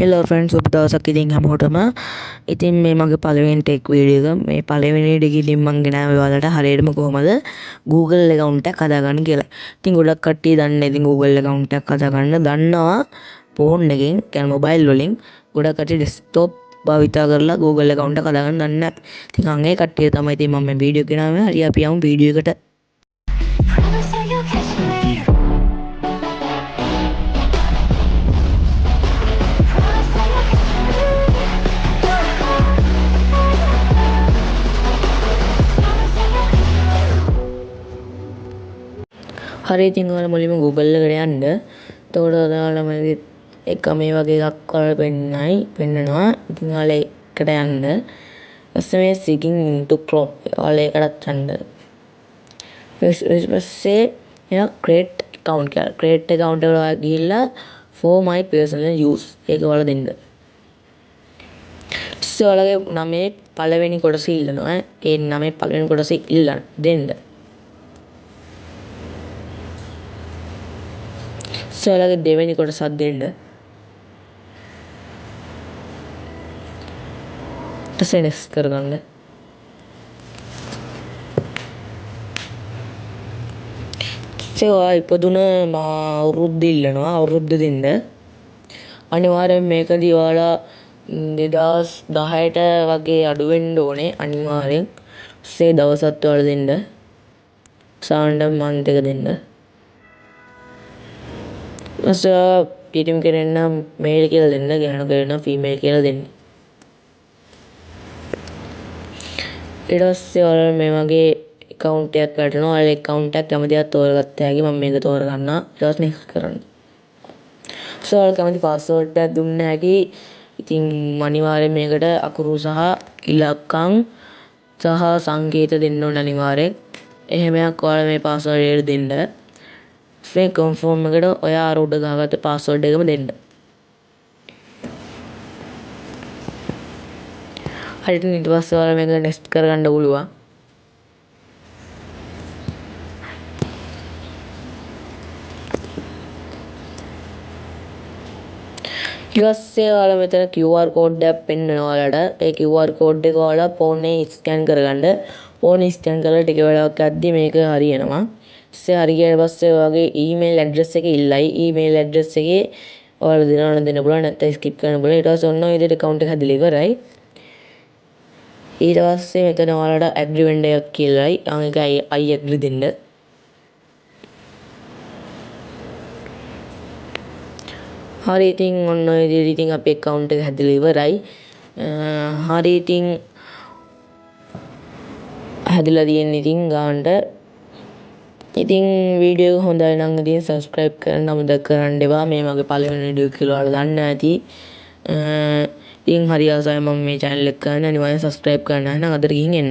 Hello friends ඔබ දවසක් ඉතින් හැමෝටම ඉතින් මේ මගේ පළවෙනි ටෙක් වීඩියෝ එක මේ පළවෙනි ඩිගිලින් මං ගෙනාවේ ඔයාලට හරියටම කොහොමද Google account එකක් හදාගන්න කියලා. ඉතින් ගොඩක් කට්ටිය දන්නේ නැහැ ඉතින් Google account එකක් හදාගන්න දන්නවා ෆෝන් එකෙන් කියන්නේ මොබයිල් වලින් ගොඩක් කට්ටිය ඩෙස්ක්ටොප් භාවිතා කරලා Google account එක හදාගන්න දන්නේ නැහැ. ඉතින් අන් ඒ කට්ටිය තමයි ඉතින් මම මේ වීඩියෝ ගෙනාවේ. හරි අපි යමු වීඩියෝ එකට. හරි ඉතින් ඔයාලා මුලින්ම Google එකට යන්න. එතකොට ඔයාලා එක මේ වගේ එකක් ඔයාලා පෙන්නනවා. ඉතින් ඔයාලා ඒකට යන්න. ඊපස්සේ මේ sign into Chrome ඔයාලා ඒකටත් යන්න. ඊපස්සේ එයා create account කියලා. create account එකට ඔයාලා ගිහිල්ලා for my personal use ඒක ඔයාලා දෙන්න. ඊපස්සේ ඔයාලගේ නමේ පළවෙනි කොටස ඉල්ලනවා. ඒ නමේ පළවෙනි කොටස දෙන්න. ඔයාලගේ දෙවෙනි කොටසක් දෙන්න. ඊට next කරගන්න. ඔයා ඉපදුන අවුරුද්ද ඉල්ලනවා. අවුරුද්ද දෙන්න. අනිවාර්යෙන් මේකදී ඔයාලා 2010ට වගේ අඩු වෙන්න ඕනේ අනිවාර්යෙන්. ඊට දවසත් ඔයාලා දෙන්න. සාමාන්‍යයෙන් month එක දෙන්න. පිටිම් කෙනෙක් නම් මේල් කියලා දෙන්න, ගෑනු කෙනෙක් නම් ෆීමේල් කියලා දෙන්න. ඊට පස්සේ ඔයාලා මේ වගේ account එකක් ගන්නවා. ඔයාලා account එකක් කැමති එකක් තෝරගත්ත හැකි. මම මේක තෝරගන්නවා. ඊට පස්සේ next කරන්න. ඔයාලා කැමති password එකක් දුන්න හැකි. ඉතින් අනිවාර්යෙන් මේකට අකුරු සහ ඉලක්කම් සහ සංකේත දෙන්න ඕන අනිවාර්යෙන්. එහෙම එකක් ඔයාලා මේ password එකට දෙන්න. මේ confirm එකට ඔයා අර උඩ දාගත්ත password එකම දෙන්න. හරියට ඊට පස්සේ ඔයාලා මේක next කරගන්න පුළුවන්. ඊට පස්සේ ඔයාලා මෙතන QR code එකක් පෙන්නනවා ඔයාලට. ඒ QR code එක ඔයාලා phone එකේ scan කරගන්න. phone එක scan කරලා ටික වෙලාවක් යද්දි මේක හරියනවා. හරි ගියාට පස්සේ ඔයාගේ email address එක ඉල්ලයි. email address එකේ ඔයාලා දෙනවා දෙන්න පුළුවන් නැත්නම් skip කරන්න පුළුවන්. ඊට පස්සේ ඔන්න ඔය විදිහට account එක හැදිලා ඉවරයි. ඊට පස්සේ මෙතන ඔයාලට agree වෙන්න එකක් කියලායි. ඒක I agree දෙන්න. හරි ඉතින් ඔන්න ඔය විදිහට ඉතින් අපේ account එක හැදිලා ඉවරයි. හරි ඉතින් හැදිලා තියෙන ඉතින් ගානට ඉතින් වීඩියෝ එක හොඳයි නම් ඉතින් subscribe කරන්න අමතක කරන්න එපා. මේ මගේ පළවෙනි වීඩියෝ කියලා ඔයාලා දන්නේ නැති. ඉතින් හරි ආසයි මම මේ channel එක කරන්න. අනිවාර්යෙන් subscribe කරන්න. එහෙනම් අදට ගිහින් එන්න.